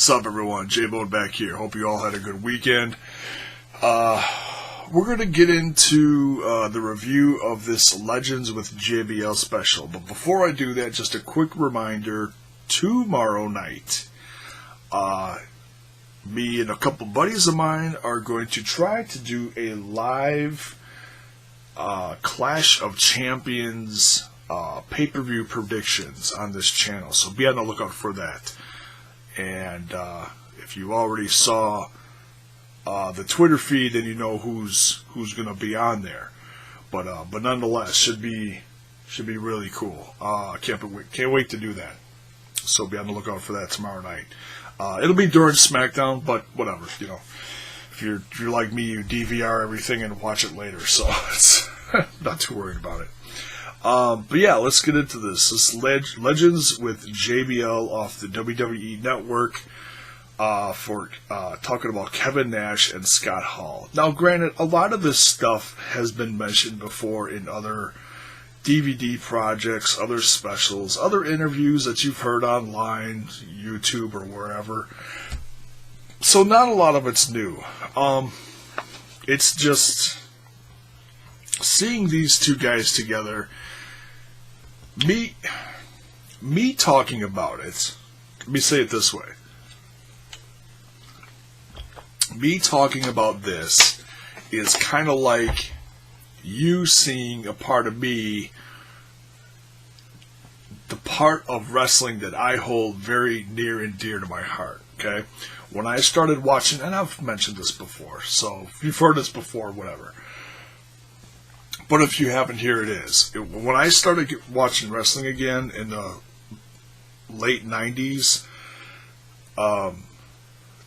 Sup everyone, J-Bone back here. Hope you all had a good weekend. We're going to get into the review of this Legends with JBL special. But before I do that, just a quick reminder, tomorrow night, me and a couple buddies of mine are going to try to do a live Clash of Champions pay-per-view predictions on this channel. So be on the lookout for that. And if you already saw the Twitter feed, then you know who's going to be on there. But nonetheless, should be really cool. Can't wait to do that. So be on the lookout for that tomorrow night. It'll be during SmackDown, but whatever. You know, if you're like me, you DVR everything and watch it later. So it's not too worried about it. But yeah, let's get into this. This Legends with JBL off the WWE Network for talking about Kevin Nash and Scott Hall. Now, granted, a lot of this stuff has been mentioned before in other DVD projects, other specials, other interviews that you've heard online, YouTube or wherever. So not a lot of it's new. It's just seeing these two guys together. Me talking about it, let me say it this way. Me talking about this is kind of like you seeing a part of me, the part of wrestling that I hold very near and dear to my heart, okay? When I started watching, and I've mentioned this before, so if you've heard this before, whatever. But if you haven't, here it is. When I started watching wrestling again in the late 90s,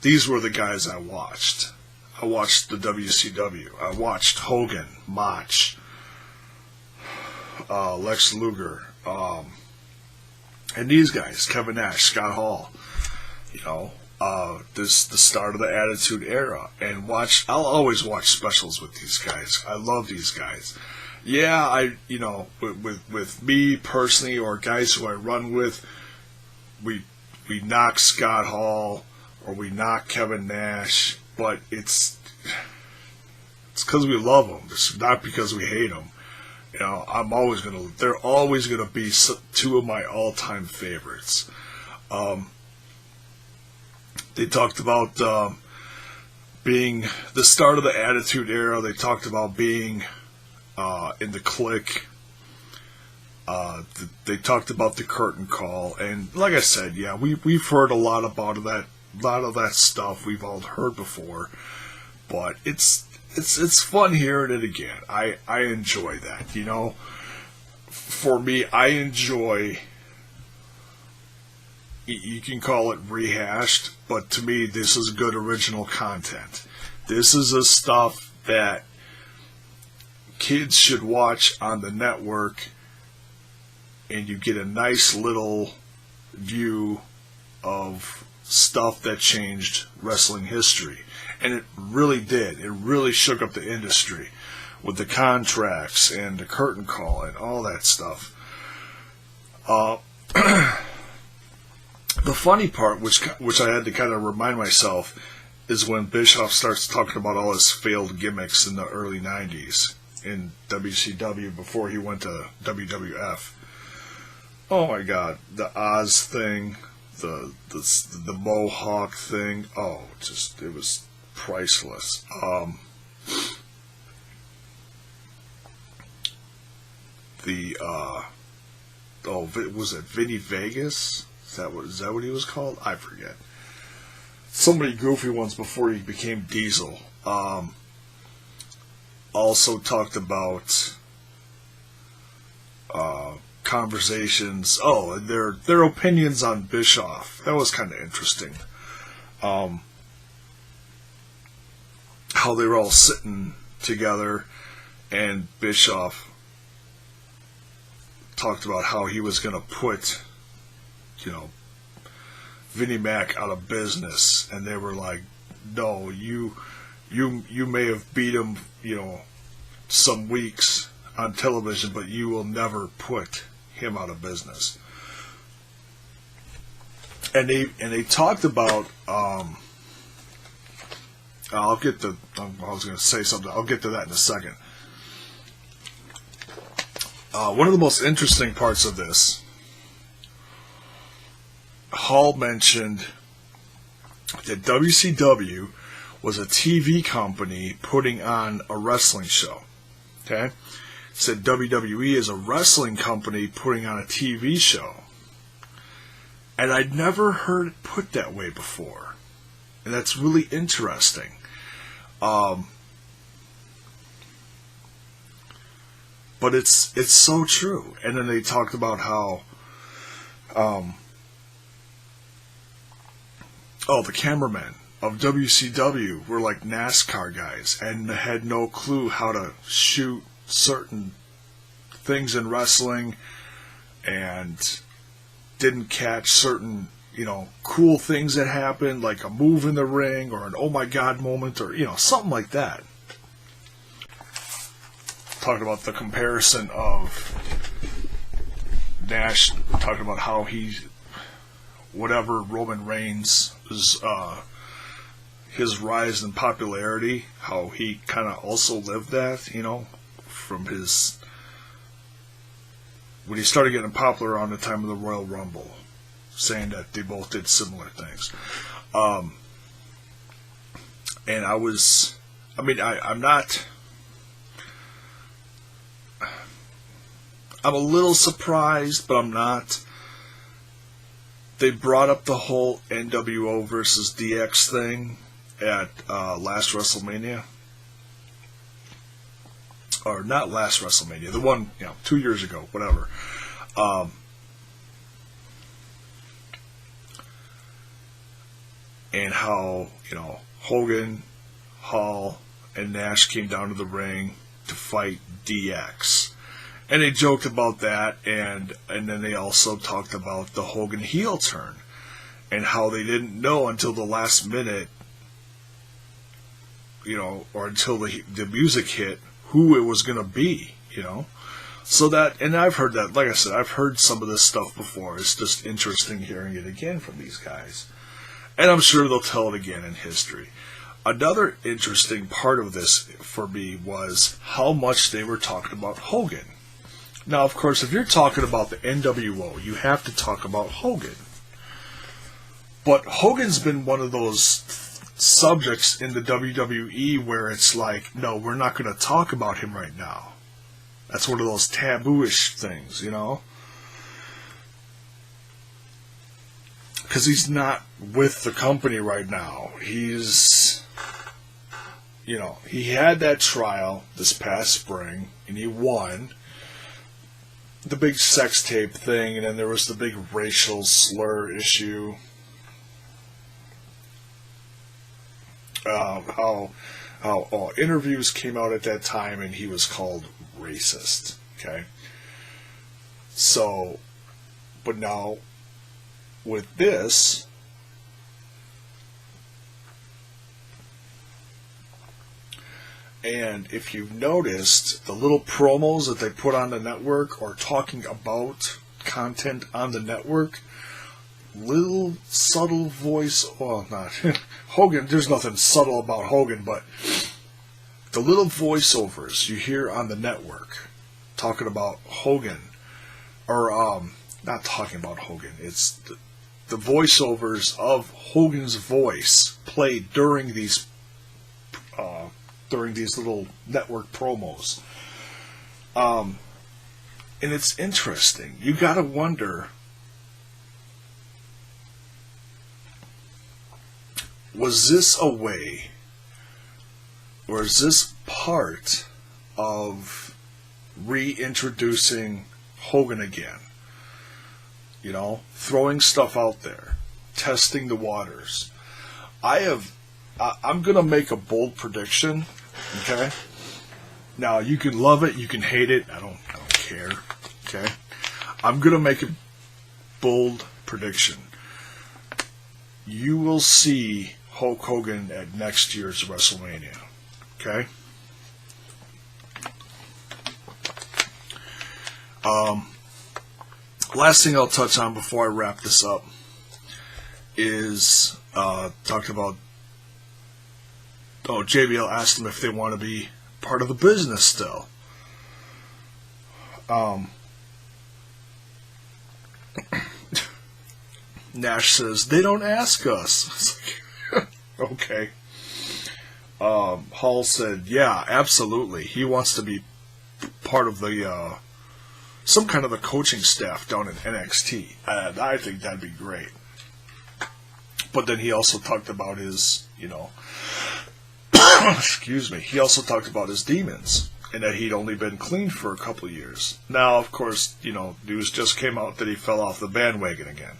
these were the guys I watched. I watched the WCW. I watched Hogan, Mach, Lex Luger, and these guys, Kevin Nash, Scott Hall. You know, the start of the Attitude Era. And I'll always watch specials with these guys. I love these guys. Yeah, with me personally or guys who I run with, we knock Scott Hall or we knock Kevin Nash, but it's because we love them. It's not because we hate them. You know, they're always gonna be two of my all-time favorites. They talked about being the start of the Attitude Era. They talked about being in the Clique. They talked about the Curtain Call, and like I said, yeah, we've heard a lot about that. A lot of that stuff we've all heard before, but it's fun hearing it again. I enjoy that. You know, for me, I enjoy. You can call it rehashed, but to me, this is good original content. This is the stuff that kids should watch on the network, and you get a nice little view of stuff that changed wrestling history. And it really did. It really shook up the industry with the contracts and the Curtain Call and all that stuff. The funny part, which I had to kind of remind myself, is when Bischoff starts talking about all his failed gimmicks in the early 90s in WCW before he went to WWF. Oh my God, the Oz thing, the Mohawk thing. Oh, it was priceless. Was it Vinny Vegas? Is that what he was called? I forget. So many goofy ones before he became Diesel. Also talked about conversations. Oh, and their opinions on Bischoff. That was kind of interesting. How they were all sitting together, and Bischoff talked about how he was going to put, Vinnie Mac out of business, and they were like, "No, you may have beat him, some weeks on television, but you will never put him out of business." and they talked about. I'll get to. I was going to say something. I'll get to that in a second. One of the most interesting parts of this, Hall mentioned that WCW was a TV company putting on a wrestling show. Okay? Said WWE is a wrestling company putting on a TV show. And I'd never heard it put that way before. And that's really interesting. But it's so true. And then they talked about how the cameramen of WCW were like NASCAR guys and had no clue how to shoot certain things in wrestling and didn't catch certain, cool things that happened, like a move in the ring or an oh my god moment or, something like that. Talked about the comparison of Nash, talking about how whatever Roman Reigns was, his rise in popularity, how he kind of also lived that, from when he started getting popular around the time of the Royal Rumble, saying that they both did similar things. And I'm a little surprised, but I'm not. They brought up the whole NWO versus DX thing at last WrestleMania. Or not last WrestleMania, the one, 2 years ago, whatever. And how, Hogan, Hall, and Nash came down to the ring to fight DX. And they joked about that, and then they also talked about the Hogan heel turn, and how they didn't know until the last minute, or until the music hit, who it was going to be, So that, and I've heard that, like I said, I've heard some of this stuff before. It's just interesting hearing it again from these guys. And I'm sure they'll tell it again in history. Another interesting part of this for me was how much they were talking about Hogan. Now, of course, if you're talking about the NWO, you have to talk about Hogan. But Hogan's been one of those subjects in the WWE where it's like, no, we're not going to talk about him right now. That's one of those taboo-ish things, Because he's not with the company right now. He's, he had that trial this past spring, and he won. The big sex tape thing, and then there was the big racial slur issue. How interviews came out at that time, and he was called racist. Okay, so, but now with this, and if you've noticed, the little promos that they put on the network or talking about content on the network, little subtle voice, well, not Hogan, there's nothing subtle about Hogan, but the little voiceovers you hear on the network talking about Hogan, or not talking about Hogan, it's the voiceovers of Hogan's voice played during these little network promos. And it's interesting. You gotta wonder, was this a way, or is this part of reintroducing Hogan again? Throwing stuff out there, testing the waters. I'm going to make a bold prediction, okay? Now, you can love it, you can hate it, I don't care, okay? I'm going to make a bold prediction. You will see Hulk Hogan at next year's WrestleMania, okay? Last thing I'll touch on before I wrap this up is talked about. Oh, JBL asked them if they want to be part of the business still. Nash says they don't ask us. It's like, okay. Hall said, "Yeah, absolutely. He wants to be part of the some kind of the coaching staff down in NXT. And I think that'd be great." But then he also talked about his, excuse me. He also talked about his demons and that he'd only been clean for a couple of years. Now, of course, news just came out that he fell off the bandwagon again.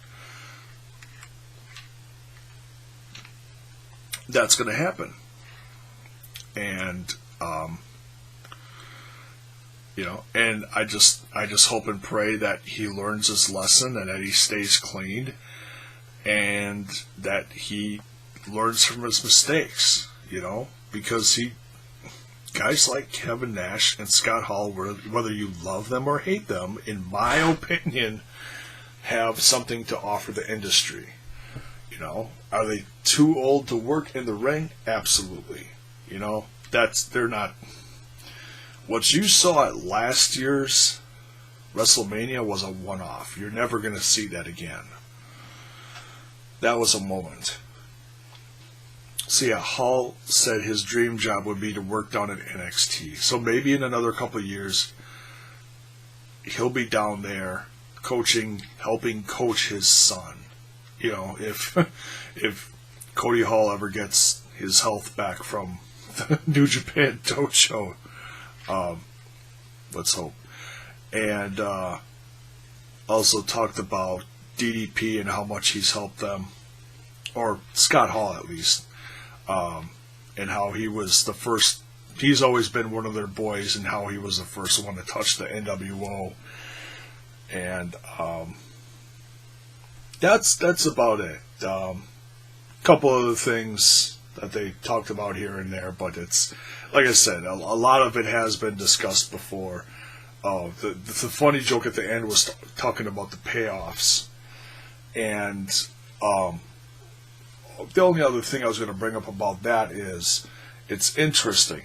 That's going to happen. And, and I just hope and pray that he learns his lesson and that he stays clean and that he learns from his mistakes, because guys like Kevin Nash and Scott Hall, whether you love them or hate them, in my opinion, have something to offer the industry. Are they too old to work in the ring? Absolutely. They're not. What you saw at last year's WrestleMania was a one-off. You're never going to see that again. That was a moment. So yeah, Hall said his dream job would be to work down at NXT. So maybe in another couple of years, he'll be down there coaching, helping coach his son. If Cody Hall ever gets his health back from the New Japan Dojo, let's hope. And also talked about DDP and how much he's helped them, or Scott Hall at least, and how he was the first. He's always been one of their boys, and how he was the first one to touch the NWO. And that's about it. Couple other things that they talked about here and there, but it's, like I said, a lot of it has been discussed before. The funny joke at the end was talking about the payoffs, and the only other thing I was going to bring up about that is it's interesting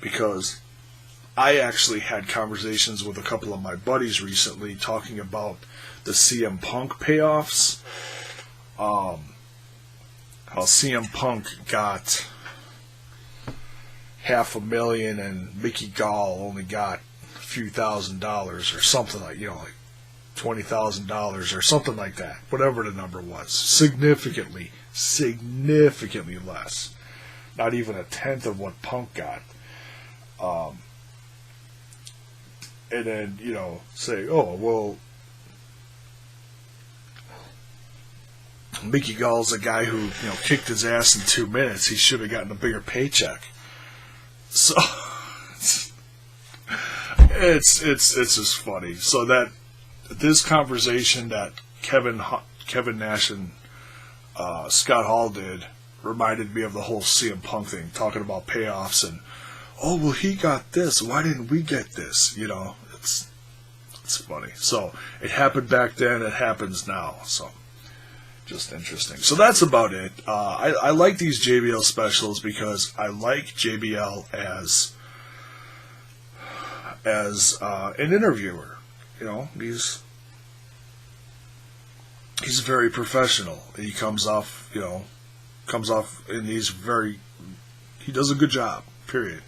because I actually had conversations with a couple of my buddies recently talking about the CM Punk payoffs. How CM Punk got $500,000 and Mickey Gall only got a few $1,000 or something like $20,000 or something like that. Whatever the number was, significantly less. Not even a tenth of what Punk got. And then say, oh well, Mickey Gall's a guy who kicked his ass in 2 minutes. He should have gotten a bigger paycheck. So it's just funny. So that this conversation that Kevin Nash and Scott Hall did reminded me of the whole CM Punk thing, talking about payoffs and, oh well, he got this. Why didn't we get this? It's funny. So it happened back then. It happens now. So. Just interesting. So that's about it. I like these JBL specials because I like JBL as an interviewer. He's very professional. He comes off in these he does a good job. Period.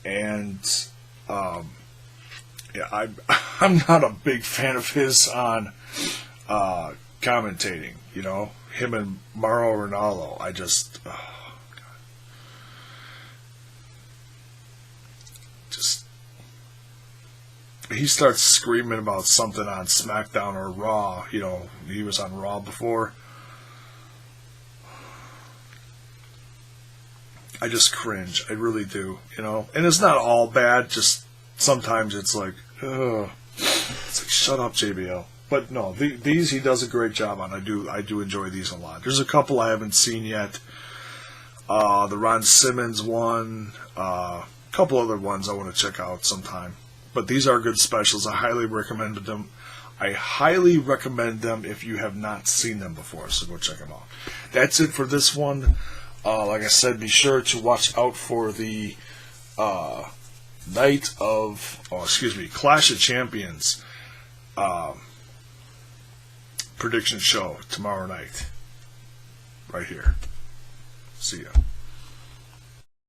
And I'm not a big fan of his on commentating, him and Mauro Ranallo. He starts screaming about something on SmackDown or Raw. He was on Raw before. I just cringe. I really do, And it's not all bad. Just sometimes it's like, ugh. It's like, shut up, JBL. But no, these he does a great job on. I do enjoy these a lot. There's a couple I haven't seen yet. The Ron Simmons one, a couple other ones I want to check out sometime. But these are good specials. I highly recommend them. I highly recommend them if you have not seen them before, so go check them out. That's it for this one. Like I said, be sure to watch out for the Clash of Champions prediction show tomorrow night. Right here. See ya.